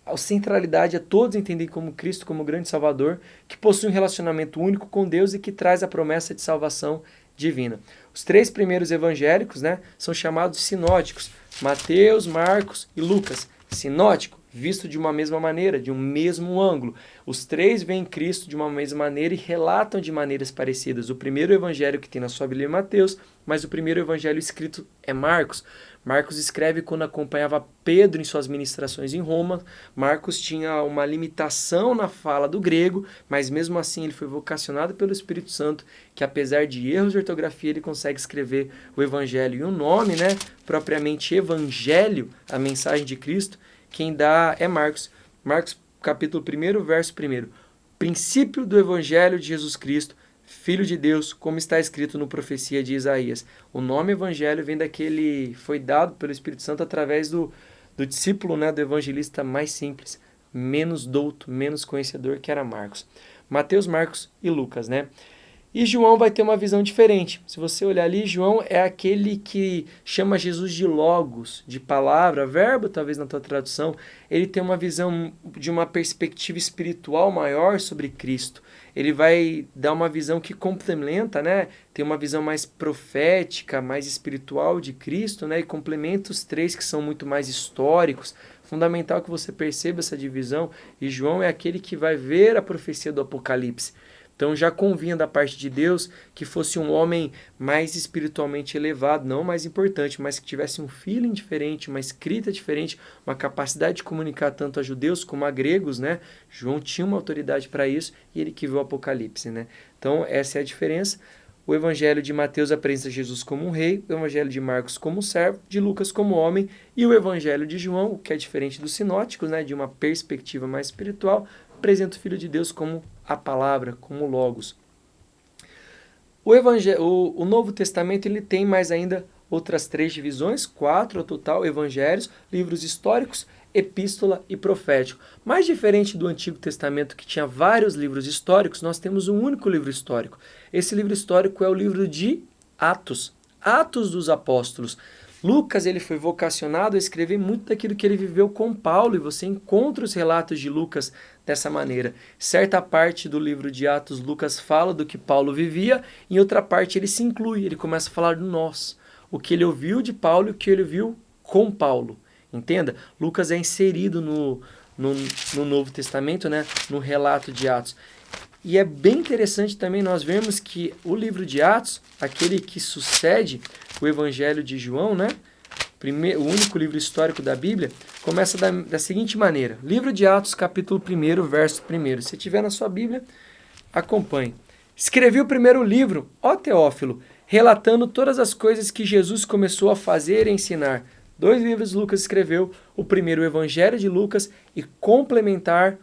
a centralidade é todos entenderem como Cristo como grande Salvador, que possui um relacionamento único com Deus e que traz a promessa de salvação divina. Os 3 primeiros evangélicos, né, são chamados sinóticos, Mateus, Marcos e Lucas. Sinótico, visto de uma mesma maneira, de um mesmo ângulo. Os 3 veem Cristo de uma mesma maneira e relatam de maneiras parecidas. O primeiro evangelho que tem na sua Bíblia é Mateus, mas o primeiro evangelho escrito é Marcos. Marcos escreve quando acompanhava Pedro em suas ministrações em Roma. Marcos tinha uma limitação na fala do grego, mas mesmo assim ele foi vocacionado pelo Espírito Santo, que apesar de erros de ortografia, ele consegue escrever o evangelho. E o nome, né, propriamente evangelho, a mensagem de Cristo, quem dá é Marcos. Marcos capítulo 1, verso 1. Princípio do evangelho de Jesus Cristo, Filho de Deus, como está escrito no profecia de Isaías. O nome evangelho vem daquele, foi dado pelo Espírito Santo através do discípulo, né, do evangelista mais simples, menos douto, menos conhecedor, que era Marcos. Mateus, Marcos e Lucas, né? E João vai ter uma visão diferente. Se você olhar ali, João é aquele que chama Jesus de logos, de palavra, verbo, talvez na tua tradução. Ele tem uma visão de uma perspectiva espiritual maior sobre Cristo. Ele vai dar uma visão que complementa, né? Tem uma visão mais profética, mais espiritual de Cristo, né? E complementa os 3 que são muito mais históricos. Fundamental que você perceba essa divisão. E João é aquele que vai ver a profecia do Apocalipse. Então já convinha da parte de Deus que fosse um homem mais espiritualmente elevado, não mais importante, mas que tivesse um feeling diferente, uma escrita diferente, uma capacidade de comunicar tanto a judeus como a gregos, né? João tinha uma autoridade para isso e ele que viu o Apocalipse, né? Então essa é a diferença. O evangelho de Mateus apresenta Jesus como um rei, o evangelho de Marcos como servo, de Lucas como homem, e o evangelho de João, o que é diferente dos sinóticos, né? De uma perspectiva mais espiritual, apresenta o Filho de Deus como a palavra, como Logos. O Novo Testamento ele tem mais ainda outras 3 divisões, 4 ao total, evangelhos, livros históricos, epístola e profético. Mais diferente do Antigo Testamento, que tinha vários livros históricos, nós temos um único livro histórico. Esse livro histórico é o livro de Atos, Atos dos Apóstolos. Lucas ele foi vocacionado a escrever muito daquilo que ele viveu com Paulo, e você encontra os relatos de Lucas dessa maneira. Certa parte do livro de Atos, Lucas fala do que Paulo vivia, em outra parte ele se inclui, ele começa a falar do nós, o que ele ouviu de Paulo e o que ele viu com Paulo. Entenda? Lucas é inserido no Novo Testamento, né? No relato de Atos. E é bem interessante também nós vermos que o livro de Atos, aquele que sucede o Evangelho de João, né? O único livro histórico da Bíblia, começa da seguinte maneira. Livro de Atos, capítulo 1, verso 1. Se tiver na sua Bíblia, acompanhe. Escrevi o primeiro livro, ó Teófilo, relatando todas as coisas que Jesus começou a fazer e ensinar. 2 livros Lucas escreveu, o primeiro o Evangelho de Lucas e complementar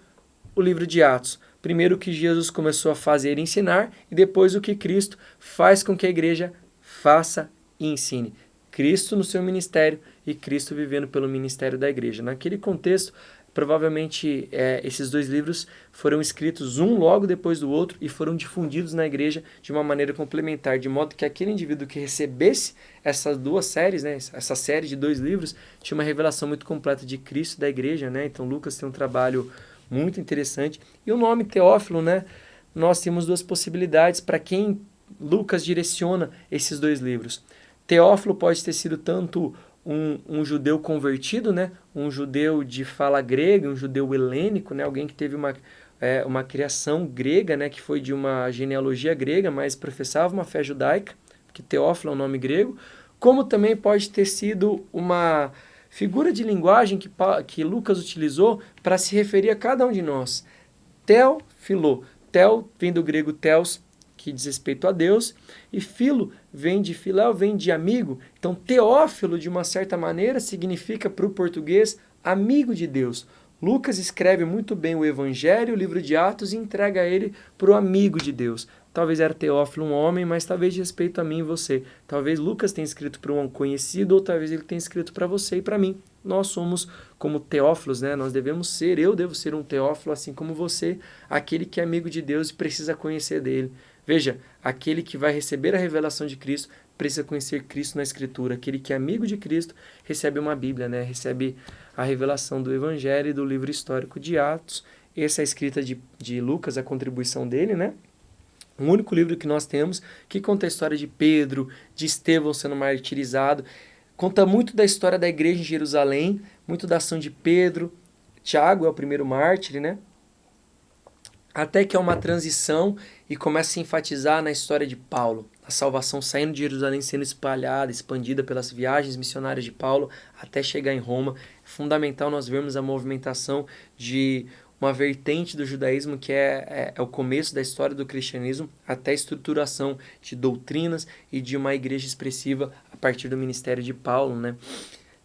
o livro de Atos. Primeiro o que Jesus começou a fazer e ensinar, e depois o que Cristo faz com que a igreja faça e ensine. Cristo no seu ministério e Cristo vivendo pelo ministério da igreja. Naquele contexto, provavelmente esses 2 livros foram escritos um logo depois do outro e foram difundidos na igreja de uma maneira complementar, de modo que aquele indivíduo que recebesse essas 2 séries, né, essa série de 2 livros, tinha uma revelação muito completa de Cristo e da igreja, né? Então Lucas tem um trabalho muito interessante. E o nome Teófilo, né? Nós temos 2 possibilidades para quem Lucas direciona esses 2 livros. Teófilo pode ter sido tanto um judeu convertido, né? Um judeu de fala grega, um judeu helênico, né? Alguém que teve uma criação grega, né? Que foi de uma genealogia grega, mas professava uma fé judaica, que Teófilo é um nome grego, como também pode ter sido uma figura de linguagem que Lucas utilizou para se referir a cada um de nós. Teófilo. Tel vem do grego teos, que diz respeito a Deus, e filo vem de filéu, vem de amigo. Então, Teófilo, de uma certa maneira, significa para o português amigo de Deus. Lucas escreve muito bem o Evangelho, o livro de Atos, e entrega ele para o amigo de Deus. Talvez era Teófilo um homem, mas talvez de respeito a mim e você. Talvez Lucas tenha escrito para um conhecido, ou talvez ele tenha escrito para você e para mim. Nós somos como Teófilos, né? Nós devemos ser, eu devo ser um Teófilo, assim como você, aquele que é amigo de Deus e precisa conhecer dele. Veja, aquele que vai receber a revelação de Cristo precisa conhecer Cristo na Escritura. Aquele que é amigo de Cristo recebe uma Bíblia, né? Recebe a revelação do Evangelho e do livro histórico de Atos. Essa é a escrita de Lucas, a contribuição dele, né? O único livro que nós temos que conta a história de Pedro, de Estevão sendo martirizado. Conta muito da história da igreja em Jerusalém, muito da ação de Pedro. Tiago é o primeiro mártir, né? Até que é uma transição e começa a enfatizar na história de Paulo. A salvação saindo de Jerusalém, sendo espalhada, expandida pelas viagens missionárias de Paulo até chegar em Roma. É fundamental nós vermos a movimentação de uma vertente do judaísmo que é o começo da história do cristianismo, até a estruturação de doutrinas e de uma igreja expressiva a partir do ministério de Paulo, né?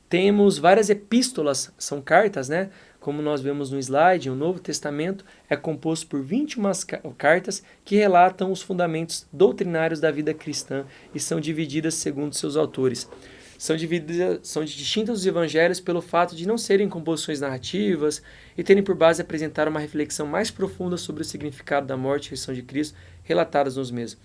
Temos várias epístolas, são cartas, né? Como nós vemos no slide, o Novo Testamento é composto por 21 cartas que relatam os fundamentos doutrinários da vida cristã e são divididas segundo seus autores. São distintas dos evangelhos pelo fato de não serem composições narrativas e terem por base apresentar uma reflexão mais profunda sobre o significado da morte e ressurreição de Cristo relatadas nos mesmos.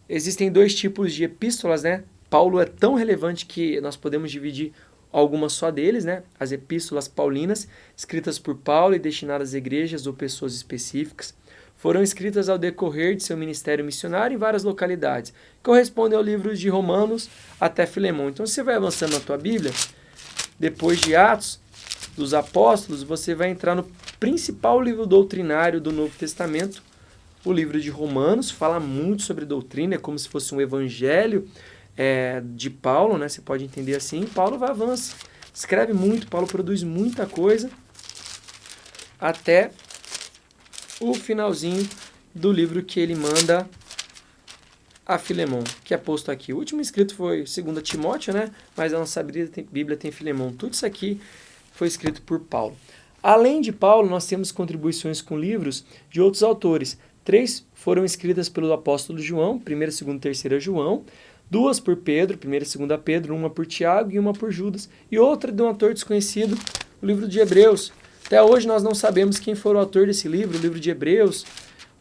Existem dois tipos de epístolas, né? Paulo é tão relevante que nós podemos dividir algumas só deles, né? As epístolas paulinas, escritas por Paulo e destinadas às igrejas ou pessoas específicas, foram escritas ao decorrer de seu ministério missionário em várias localidades. Correspondem ao livro de Romanos até Filemão. Então, você vai avançando na tua Bíblia, depois de Atos dos Apóstolos, você vai entrar no principal livro doutrinário do Novo Testamento, o livro de Romanos. Fala muito sobre doutrina, é como se fosse um evangelho de Paulo, né? Você pode entender assim. Paulo vai avança, escreve muito, Paulo produz muita coisa, até o finalzinho do livro que ele manda a Filemão, que é posto aqui. O último escrito foi 2 Timóteo, né? Mas a nossa Bíblia tem Filemão. Tudo isso aqui foi escrito por Paulo. Além de Paulo, nós temos contribuições com livros de outros autores. 3 foram escritas pelo apóstolo João, 1ª, 2ª e 3ª João, 2 por Pedro, 1ª e 2ª Pedro, 1 por Tiago e 1 por Judas, e outra de um autor desconhecido, o livro de Hebreus. Até hoje nós não sabemos quem foi o autor desse livro, o livro de Hebreus,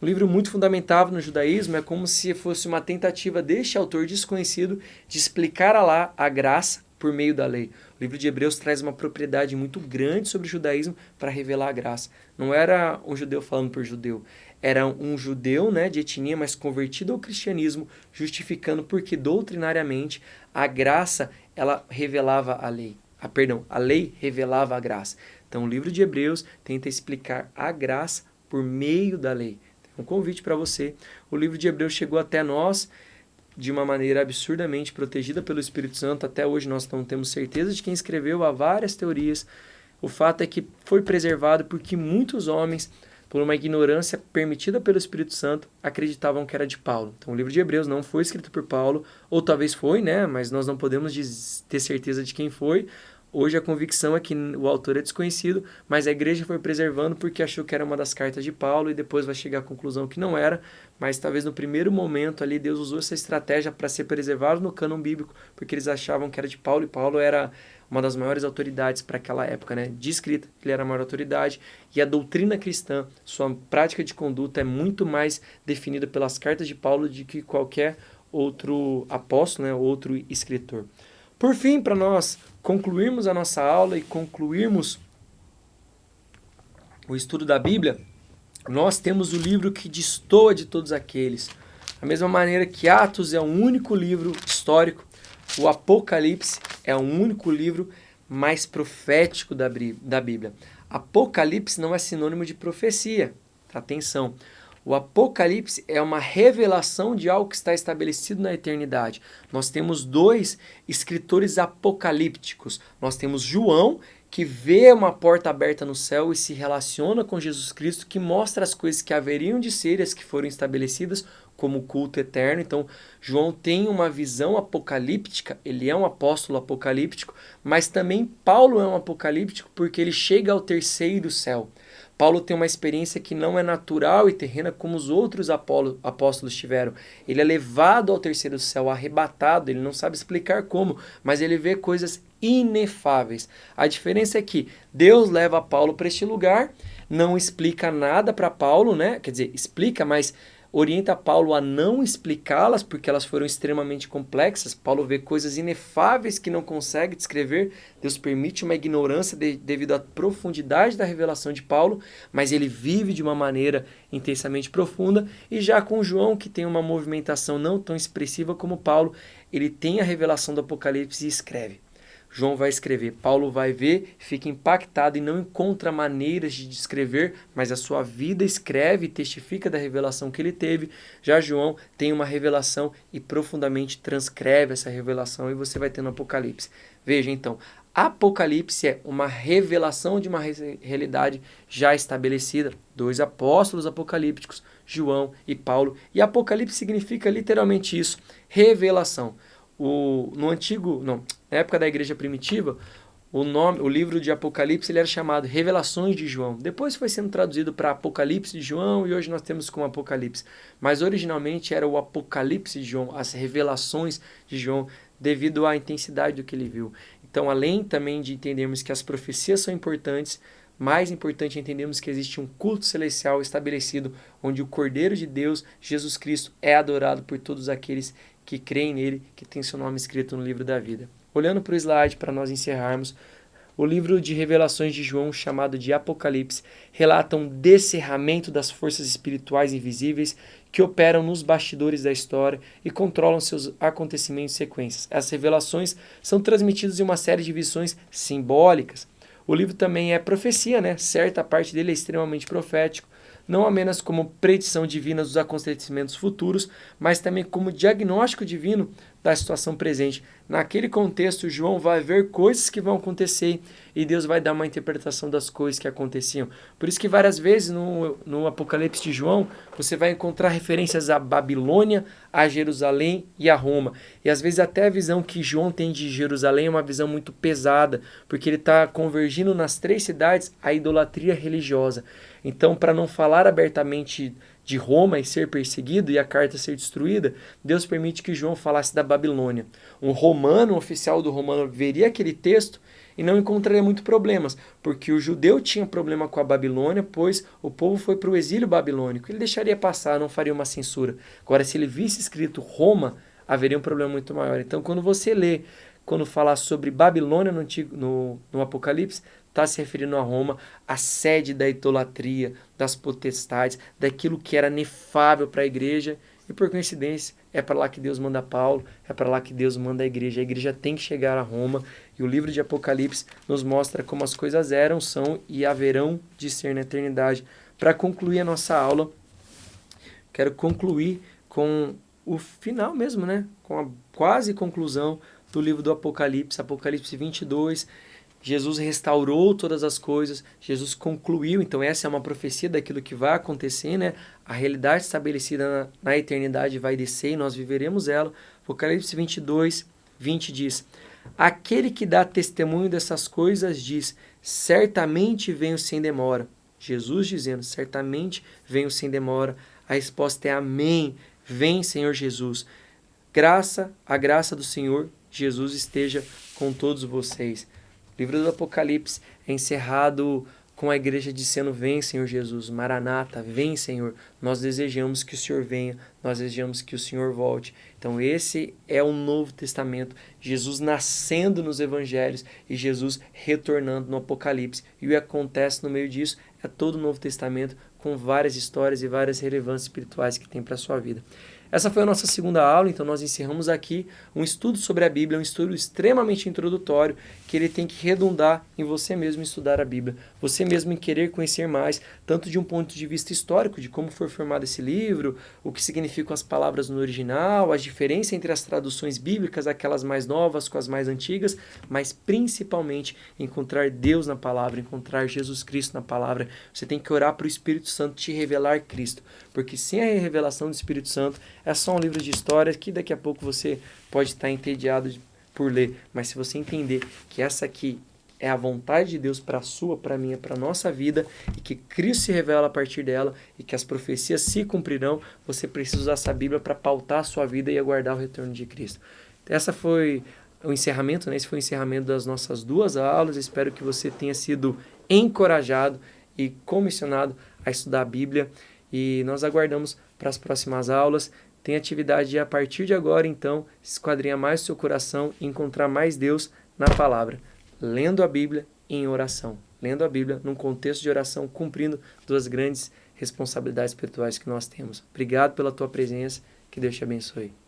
um livro muito fundamental no judaísmo. É como se fosse uma tentativa deste autor desconhecido de explicar a graça por meio da lei. O livro de Hebreus traz uma propriedade muito grande sobre o judaísmo para revelar a graça. Não era um judeu falando por judeu, era um judeu, né, de etnia, mas convertido ao cristianismo, justificando porque doutrinariamente a graça ela revelava a lei. A lei revelava a graça. Então o livro de Hebreus tenta explicar a graça por meio da lei. Um convite para você. O livro de Hebreus chegou até nós de uma maneira absurdamente protegida pelo Espírito Santo. Até hoje nós não temos certeza de quem escreveu, há várias teorias. O fato é que foi preservado porque muitos homens, por uma ignorância permitida pelo Espírito Santo, acreditavam que era de Paulo. Então o livro de Hebreus não foi escrito por Paulo, ou talvez foi, né? Mas nós não podemos ter certeza de quem foi. Hoje a convicção é que o autor é desconhecido, mas a igreja foi preservando porque achou que era uma das cartas de Paulo e depois vai chegar à conclusão que não era, mas talvez no primeiro momento ali Deus usou essa estratégia para ser preservado no cânon bíblico, porque eles achavam que era de Paulo, e Paulo era uma das maiores autoridades para aquela época, né? De escrita, ele era a maior autoridade, e a doutrina cristã, sua prática de conduta é muito mais definida pelas cartas de Paulo do que qualquer outro apóstolo, né? Outro escritor. Por fim, para nós concluirmos a nossa aula e concluirmos o estudo da Bíblia, nós temos o livro que destoa de todos aqueles. Da mesma maneira que Atos é o único livro histórico, o Apocalipse é o único livro mais profético da Bíblia. Apocalipse não é sinônimo de profecia. Atenção. O Apocalipse é uma revelação de algo que está estabelecido na eternidade. Nós temos 2 escritores apocalípticos. Nós temos João, que vê uma porta aberta no céu e se relaciona com Jesus Cristo, que mostra as coisas que haveriam de ser e as que foram estabelecidas como o culto eterno. Então, João tem uma visão apocalíptica, ele é um apóstolo apocalíptico, mas também Paulo é um apocalíptico porque ele chega ao 3º céu. Paulo tem uma experiência que não é natural e terrena como os outros apóstolos tiveram. Ele é levado ao 3º céu, arrebatado, ele não sabe explicar como, mas ele vê coisas inefáveis. A diferença é que Deus leva Paulo para este lugar, não explica nada para Paulo, né? Quer dizer, explica, mas orienta Paulo a não explicá-las, porque elas foram extremamente complexas. Paulo vê coisas inefáveis que não consegue descrever. Deus permite uma ignorância devido à profundidade da revelação de Paulo, mas ele vive de uma maneira intensamente profunda. E já com João, que tem uma movimentação não tão expressiva como Paulo, ele tem a revelação do Apocalipse e escreve. João vai escrever, Paulo vai ver, fica impactado e não encontra maneiras de descrever, mas a sua vida escreve e testifica da revelação que ele teve. Já João tem uma revelação e profundamente transcreve essa revelação, e você vai ter no Apocalipse. Veja então, Apocalipse é uma revelação de uma realidade já estabelecida. 2 apóstolos apocalípticos, João e Paulo. E Apocalipse significa literalmente isso, revelação. Na época da igreja primitiva, o livro de Apocalipse ele era chamado Revelações de João. Depois foi sendo traduzido para Apocalipse de João e hoje nós temos como Apocalipse. Mas originalmente era o Apocalipse de João, as revelações de João, devido à intensidade do que ele viu. Então, além também de entendermos que as profecias são importantes, mais importante é entendermos que existe um culto celestial estabelecido, onde o Cordeiro de Deus, Jesus Cristo, é adorado por todos aqueles que creem nele, que tem seu nome escrito no livro da vida. Olhando para o slide, para nós encerrarmos, o livro de Revelações de João, chamado de Apocalipse, relata um descerramento das forças espirituais invisíveis que operam nos bastidores da história e controlam seus acontecimentos e sequências. Essas revelações são transmitidas em uma série de visões simbólicas. O livro também é profecia, né? Certa parte dele é extremamente profético, não apenas como predição divina dos acontecimentos futuros, mas também como diagnóstico divino da situação presente. Naquele contexto, João vai ver coisas que vão acontecer e Deus vai dar uma interpretação das coisas que aconteciam. Por isso que várias vezes no Apocalipse de João, você vai encontrar referências à Babilônia, a Jerusalém e a Roma. E às vezes até a visão que João tem de Jerusalém é uma visão muito pesada, porque ele está convergindo nas 3 cidades a idolatria religiosa. Então, para não falar abertamente de Roma e ser perseguido e a carta ser destruída, Deus permite que João falasse da Babilônia. Um oficial do romano, veria aquele texto e não encontraria muito problemas, porque o judeu tinha problema com a Babilônia, pois o povo foi para o exílio babilônico. Ele deixaria passar, não faria uma censura. Agora, se ele visse escrito Roma, haveria um problema muito maior. Então, quando você lê, quando falar sobre Babilônia no Apocalipse, está se referindo a Roma, a sede da idolatria, das potestades, daquilo que era inefável para a igreja. E por coincidência, é para lá que Deus manda Paulo, é para lá que Deus manda a igreja. A igreja tem que chegar a Roma. E o livro de Apocalipse nos mostra como as coisas eram, são e haverão de ser na eternidade. Para concluir a nossa aula, quero concluir com o final mesmo, né? Com a quase conclusão do livro do Apocalipse, Apocalipse 22. Jesus restaurou todas as coisas, Jesus concluiu, então essa é uma profecia daquilo que vai acontecer, né? A realidade estabelecida na eternidade vai descer e nós viveremos ela. Apocalipse 22, 20 diz: aquele que dá testemunho dessas coisas diz, certamente venho sem demora. Jesus dizendo, certamente venho sem demora. A resposta é amém, vem Senhor Jesus. A graça do Senhor Jesus esteja com todos vocês. O livro do Apocalipse é encerrado com a igreja dizendo, vem Senhor Jesus, Maranata, vem Senhor, nós desejamos que o Senhor venha, nós desejamos que o Senhor volte. Então esse é o Novo Testamento, Jesus nascendo nos Evangelhos e Jesus retornando no Apocalipse. E o que acontece no meio disso é todo o Novo Testamento com várias histórias e várias relevâncias espirituais que tem para a sua vida. Essa foi a nossa segunda aula, então nós encerramos aqui um estudo sobre a Bíblia, um estudo extremamente introdutório, que ele tem que redundar em você mesmo estudar a Bíblia, você mesmo em querer conhecer mais, tanto de um ponto de vista histórico, de como foi formado esse livro, o que significam as palavras no original, a diferença entre as traduções bíblicas, aquelas mais novas com as mais antigas, mas principalmente encontrar Deus na palavra, encontrar Jesus Cristo na palavra. Você tem que orar para o Espírito Santo te revelar Cristo, porque sem a revelação do Espírito Santo, é só um livro de histórias que daqui a pouco você pode estar entediado por ler. Mas se você entender que essa aqui é a vontade de Deus para a sua, para a minha, para a nossa vida, e que Cristo se revela a partir dela, e que as profecias se cumprirão, você precisa usar essa Bíblia para pautar a sua vida e aguardar o retorno de Cristo. Essa foi o encerramento, né? Esse foi o encerramento das nossas 2 aulas. Espero que você tenha sido encorajado e comissionado a estudar a Bíblia. E nós aguardamos para as próximas aulas. Tem atividade de, a partir de agora, então, esquadrinhar mais o seu coração e encontrar mais Deus na palavra, lendo a Bíblia em oração. Lendo a Bíblia num contexto de oração, cumprindo duas grandes responsabilidades espirituais que nós temos. Obrigado pela tua presença, que Deus te abençoe.